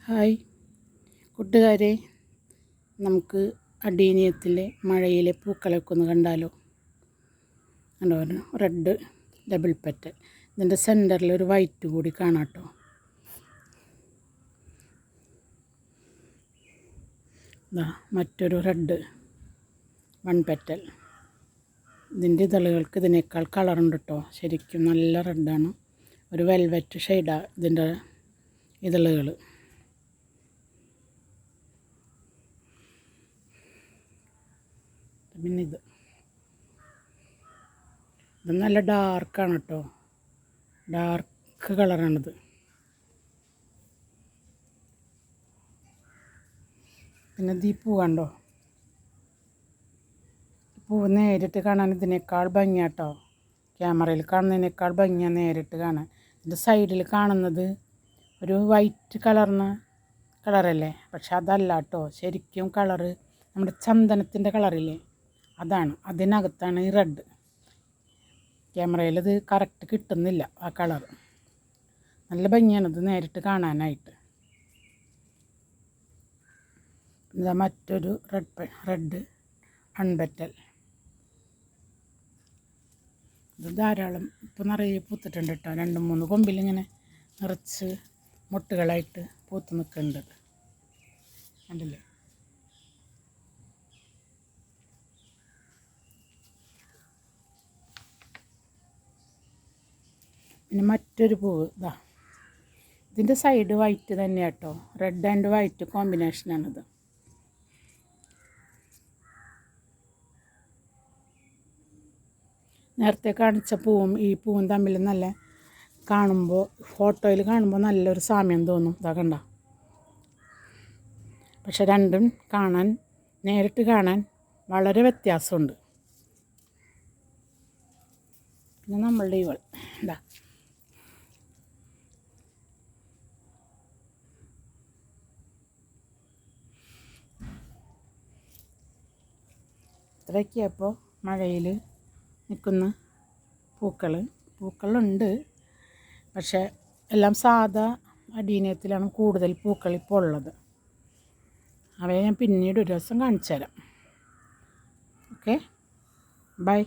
Hi കൂട്ടുകാരെ, നമുക്ക് അഡീനിയത്തിലെ മഴയിലെ പൂക്കളൊക്കെ ഒന്ന് കണ്ടാലോ. കണ്ടോ, റെഡ് ഡബിൾ പെറ്റൽ, ഇതിൻ്റെ സെൻറ്ററിൽ ഒരു വൈറ്റ് കൂടി കാണാം കേട്ടോ. ഇതാ മറ്റൊരു റെഡ് വൺ പെറ്റൽ. ഇതിൻ്റെ ഇതളുകൾക്ക് ഇതിനേക്കാൾ കളറുണ്ട് കേട്ടോ. ശരിക്കും നല്ല റെഡാണ്, ഒരു വെൽവെറ്റ് ഷെയ്ഡാണ് ഇതിൻ്റെ ഇതളുകൾ. പിന്നെ ഇത് നല്ല ഡാർക്കാണ് കേട്ടോ, ഡാർക്ക് കളറാണിത്. പിന്നെ ഈ പൂ കണ്ടോ, പൂവ് നേരിട്ട് കാണാൻ ഇതിനേക്കാൾ ഭംഗിയാട്ടോ. ക്യാമറയിൽ കാണുന്നതിനേക്കാൾ ഭംഗിയാണ് നേരിട്ട് കാണാൻ. ഇതിൻ്റെ സൈഡിൽ കാണുന്നത് ഒരു വൈറ്റ് കളറല്ലേ, പക്ഷെ അതല്ല കേട്ടോ. ശരിക്കും കളറ് നമ്മുടെ ചന്ദനത്തിൻ്റെ കളറില്ലേ, അതാണ്. അതിനകത്താണ് ഈ റെഡ്. ക്യാമറയിൽ ഇത് കറക്റ്റ് കിട്ടുന്നില്ല ആ കളർ. നല്ല ഭംഗിയാണിത് നേരിട്ട് കാണാനായിട്ട്. ഇതാ മറ്റൊരു റെഡ് അൺപെറ്റൽ. ഇത് ധാരാളം ഇപ്പോൾ നിറയെ പൂത്തിട്ടുണ്ട് കേട്ടോ. 2-3 കൊമ്പിലിങ്ങനെ നിറച്ച് മുട്ടുകളായിട്ട് പൂത്ത് നിൽക്കുന്നുണ്ട്, കണ്ടില്ലേ. പിന്നെ മറ്റൊരു പൂവ് ഇതാ, ഇതിൻ്റെ സൈഡ് വൈറ്റ് തന്നെയാണ് കേട്ടോ. റെഡ് ആൻഡ് വൈറ്റ് കോമ്പിനേഷനാണിത്. നേരത്തെ കാണിച്ച പൂവും ഈ പൂവും തമ്മിൽ നല്ല കാണുമ്പോൾ, ഫോട്ടോയിൽ കാണുമ്പോൾ നല്ലൊരു സാമ്യം തോന്നും. ഇതാ കണ്ട. പക്ഷെ രണ്ടും നേരിട്ട് കാണാൻ വളരെ വ്യത്യാസമുണ്ട്. പിന്നെ നമ്മളുടെ ഇവൾ ഇതാ, ഇത്രയൊക്കെ അപ്പോൾ മഴയിൽ നിൽക്കുന്ന പൂക്കളുണ്ട്. പക്ഷേ എല്ലാം സാധാ അഡീനിയത്തിലാണ് കൂടുതൽ പൂക്കൾ ഇപ്പോൾ ഉള്ളത്. അവയെ ഞാൻ പിന്നീട് ഒരു ദിവസം കാണിച്ചു തരാം. Okay, by.